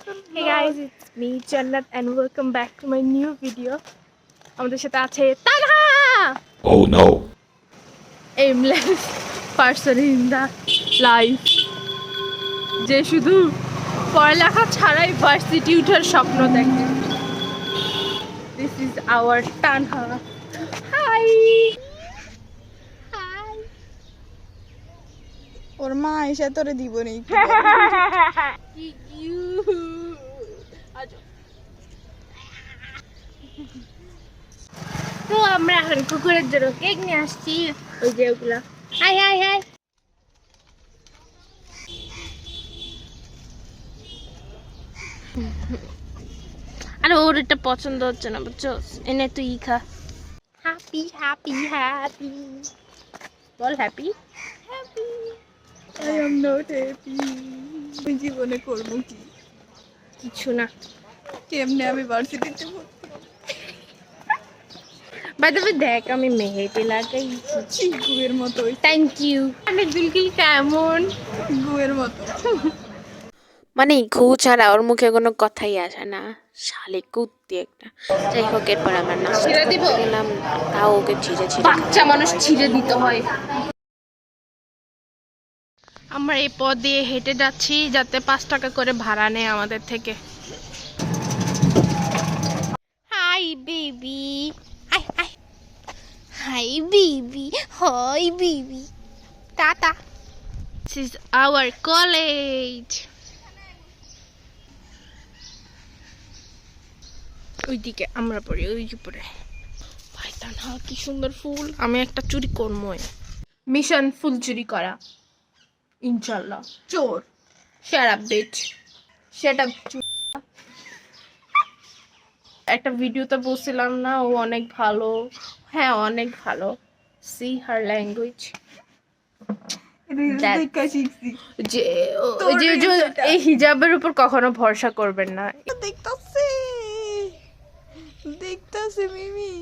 Hey guys, it's me Jannat and welcome back to my new video. আমাদের সাথে আছে Tanha. Oh no. Aimless person in the life. যে শুধু পড়ালেখা ছাড়াই ভার্সিটি ওঠার স্বপ্ন দেখে। This is our Tanha. Hi. Hi. ওর মা এসে তোরে দিব নেই তো আমরা এখন কুকুরের জন্য কেক নিয়ে আসছি ওই যে ওগুলা হাই হাই হাই আরে ওর এটা পছন্দ হচ্ছে না বুঝছো এনে তুই খা happy happy happy ball happy happy I am not happy আমি জীবনে করবো কি কিছু না কেমনে আমি ভার্সিটিতে ভর্তি বাই দ্য ওয়ে দেখ আমি মেহেদি লাগাইছি গুয়ের মতো থ্যাংক ইউ অনেক দিলকিল কেমন গুয়ের মতো মানে ঘু ছাড়া ওর মুখে কোনো কথাই আসে না শালে কুত্তি একটা যাই হোক এরপর আমার নাচ ছিঁড়ে দিব? গেলাম তাও ওকে ছিঁড়ে ছিঁড়ে বাচ্চা মানুষ ছিঁড়ে দিতে হয় আমরা এই পথ দিয়ে হেঁটে যাচ্ছি যাতে 5 টাকা করে ভাড়া নেয় আমাদের থেকে hi baby I I hi baby hi baby tata this is our college ওইদিকে আমরা পড়ি ওই উপরে ভাই তানহা কি সুন্দর ফুল আমি একটা চুরি করবো মিশন ফুল চুরি করা ইনশাল্লাহ চোর shut up beach shut up একটা ভিডিওতে বলছিলাম না ও অনেক ভালো হ্যাঁ অনেক ভালো সি হার ল্যাঙ্গুয়েজ দেখা শিখছি যে ওই যে এই হিজাবের উপর কখনো ভরসা করবেন না দেখতাছে দেখতাছে মিমি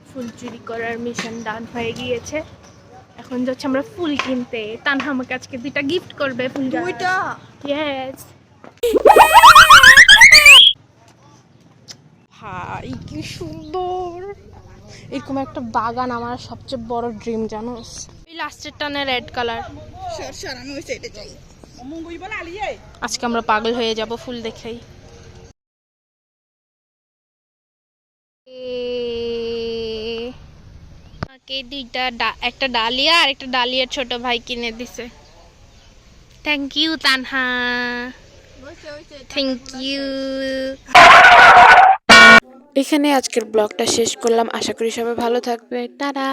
ফুল চুরি করার মিশন ডান হয়ে গিয়েছে এখন যাচ্ছে আমরা ফুল কিনতে তানহা আমাকে আজকে 2টা গিফট করবে ফুল দুইটা ইয়েস হাই কি সুন্দর এরকম একটা বাগান আমার সবচেয়ে বড় ড্রিম জানোস এই লাস্টের টানে রেড কালার সর আমি ওই সাইডে যাই আজকে আমরা পাগল হয়ে যাব ফুল দেখেই আমাকে একটা ডালিয়া আর একটা ডালিয়ার ছোট ভাই কিনে দিছে thank you Tanha thank you এখানে আজকের ব্লগটা শেষ করলাম আশা করি সবাই ভালো থাকবে টাটা